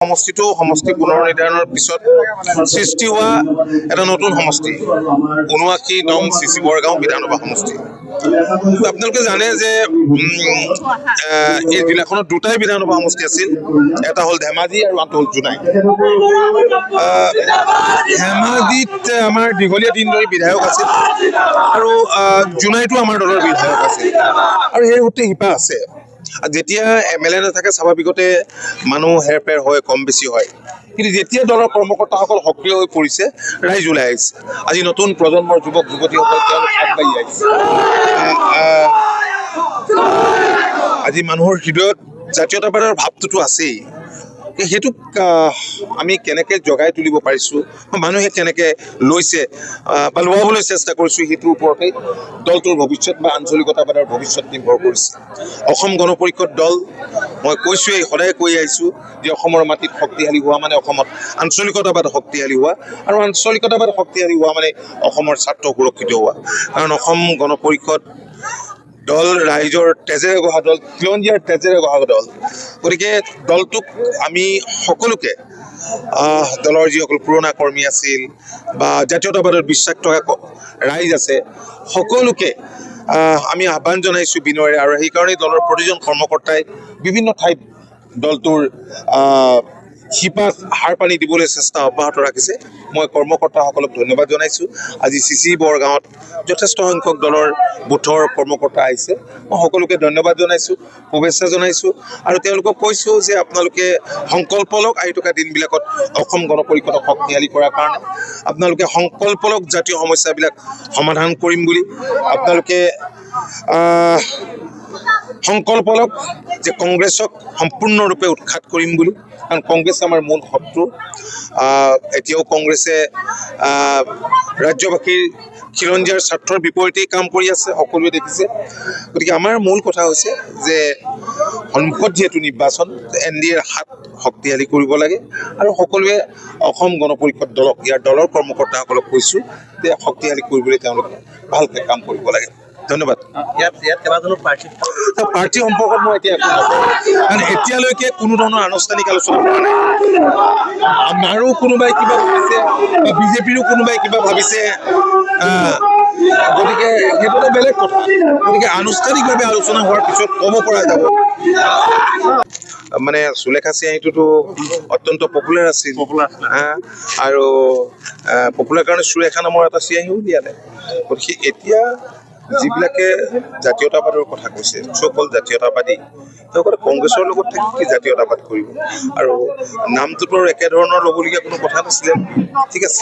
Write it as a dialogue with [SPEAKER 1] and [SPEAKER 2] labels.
[SPEAKER 1] সমষ্টিটো সমষ্টি পুনৰ্নিৰ্ধাৰণৰ পিছত সৃষ্টি হোৱা এটা নতুন সমষ্টি ৭৯ নং চিচি বৰগাঁও বিধানসভা সমষ্টি। আপোনালোকে জানে যে এই জিলাখনত দুটাই বিধানসভা সমষ্টি আছিল, এটা হ'ল ধেমাজি আৰু আনটো হ'ল জোনাই। ধেমাজিত আমাৰ দীঘলীয়া দিন ধৰি বিধায়ক আছিল আৰু জোনাইতো আমাৰ দলৰ বিধায়ক আছিল আৰু সেই সূত্ৰে শিপা আছে। যেতিয়া MLA নাথাকে স্বাভাৱিকতে মানুহ হেৰপেৰ হয়, কম বেছি হয়, কিন্তু যেতিয়া দলৰ কৰ্মকৰ্তাসকল সক্ৰিয় হৈ পৰিছে ৰাইজ ওলাই আহিছে। আজি নতুন প্ৰজন্মৰ যুৱক যুৱতীসকল তেওঁলোক আগবাঢ়ি আহিছে। আজি মানুহৰ হৃদয়ত জাতীয়তাবাদৰ ভাৱটোতো আছেই, সেইটোক আমি কেনেকৈ জগাই তুলিব পাৰিছোঁ, মানুহে কেনেকৈ লৈছে বা লোৱাবলৈ চেষ্টা কৰিছোঁ, সেইটোৰ ওপৰতেই দলটোৰ ভৱিষ্যত বা আঞ্চলিকতাবাদৰ ভৱিষ্যত নিৰ্ভৰ কৰিছে। অসম গণ পৰিষদ দল, মই কৈছোঁৱেই, সদায় কৈ আহিছোঁ যে অসমৰ মাটিত শক্তিশালী হোৱা মানে অসমত আঞ্চলিকতাবাদ শক্তিশালী হোৱা, আৰু আঞ্চলিকতাবাদ শক্তিশালী হোৱা মানে অসমৰ স্বাৰ্থ সুৰক্ষিত হোৱা। কাৰণ অসম গণ পৰিষদ দল ৰাইজৰ তেজেৰে গঢ়া দল, খিলঞ্জীয়াৰ তেজেৰে গঢ়া দল। গতিকে দলটোক আমি সকলোকে, দলৰ যিসকল পুৰণা কৰ্মী আছিল বা জাতীয়তাবাদৰ বিশ্বাস থকা ৰাইজ আছে, সকলোকে আমি আহ্বান জনাইছোঁ বিনয়েৰে। আৰু সেইকাৰণেই দলৰ প্ৰতিজন কৰ্মকৰ্তাই বিভিন্ন ঠাইত দলটোৰ শিপাত সাৰ পানী দিবলৈ চেষ্টা অব্যাহত ৰাখিছে। মই কৰ্মকৰ্তাসকলক ধন্যবাদ জনাইছোঁ। আজি চিচি বৰগাঁৱত যথেষ্ট সংখ্যক দলৰ বুথৰ কৰ্মকৰ্তা আহিছে, মই সকলোকে ধন্যবাদ জনাইছোঁ, শুভেচ্ছা জনাইছোঁ আৰু তেওঁলোকক কৈছোঁ যে আপোনালোকে সংকল্প লওক আহি থকা দিনবিলাকত অসম গণ পৰিষদক শক্তিশালী কৰাৰ কাৰণে। আপোনালোকে সংকল্প লওক জাতীয় সমস্যাবিলাক সমাধান কৰিম বুলি। আপোনালোকে সংকল্প লওক যে কংগ্ৰেছক সম্পূৰ্ণৰূপে উৎখাত কৰিম বুলি, কাৰণ কংগ্ৰেছ আমাৰ মূল শত্ৰু। এতিয়াও কংগ্ৰেছে ৰাজ্যবাসীৰ খিলঞ্জীয়াৰ স্বাৰ্থৰ বিপৰীতেই কাম কৰি আছে, সকলোৱে দেখিছে। গতিকে আমাৰ মূল কথা হৈছে যে সন্মুখত যিহেতু নিৰ্বাচন, NDAৰ হাত শক্তিশালী কৰিব লাগে আৰু সকলোৱে অসম গণ পৰিষদ দলক, ইয়াৰ দলৰ কৰ্মকৰ্তাসকলক কৈছোঁ যে শক্তিশালী কৰিবলৈ তেওঁলোকে ভালকৈ কাম কৰিব লাগে। ধন্যবাদ। প্ৰাৰ্থী সম্পৰ্কত মই এতিয়া একো নকওঁ, কাৰণ এতিয়ালৈকে কোনো ধৰণৰ আনুষ্ঠানিক আলোচনা হোৱা নাই। আমাৰো কোনোবাই কিবা ভাবিছে বা বিজেপিৰো কোনোবাই কিবা ভাবিছে, গতিকে সেইটো বেলেগ কথা। গতিকে আনুষ্ঠানিকভাৱে আলোচনা হোৱাৰ পিছত ক'ব পৰা যাব। মানে সুলেখা চিয়াহীটোতো অত্যন্ত পপুলাৰ আছিল আৰু পপুলাৰ কাৰণে সুলেখা নামৰ এটা চিয়াহীও দিয়ালে। গতিকে এতিয়া যিবিলাকে জাতীয়তাবাদৰ কথা কৈছে, সকল জাতীয়তাবাদী, তেওঁলোকে কংগ্ৰেছৰ লগত থাকি কি জাতীয়তাবাদ কৰিব, আৰু নামটোতো একেধৰণৰ ল'বলগীয়া কোনো কথা নাছিলে। ঠিক আছে।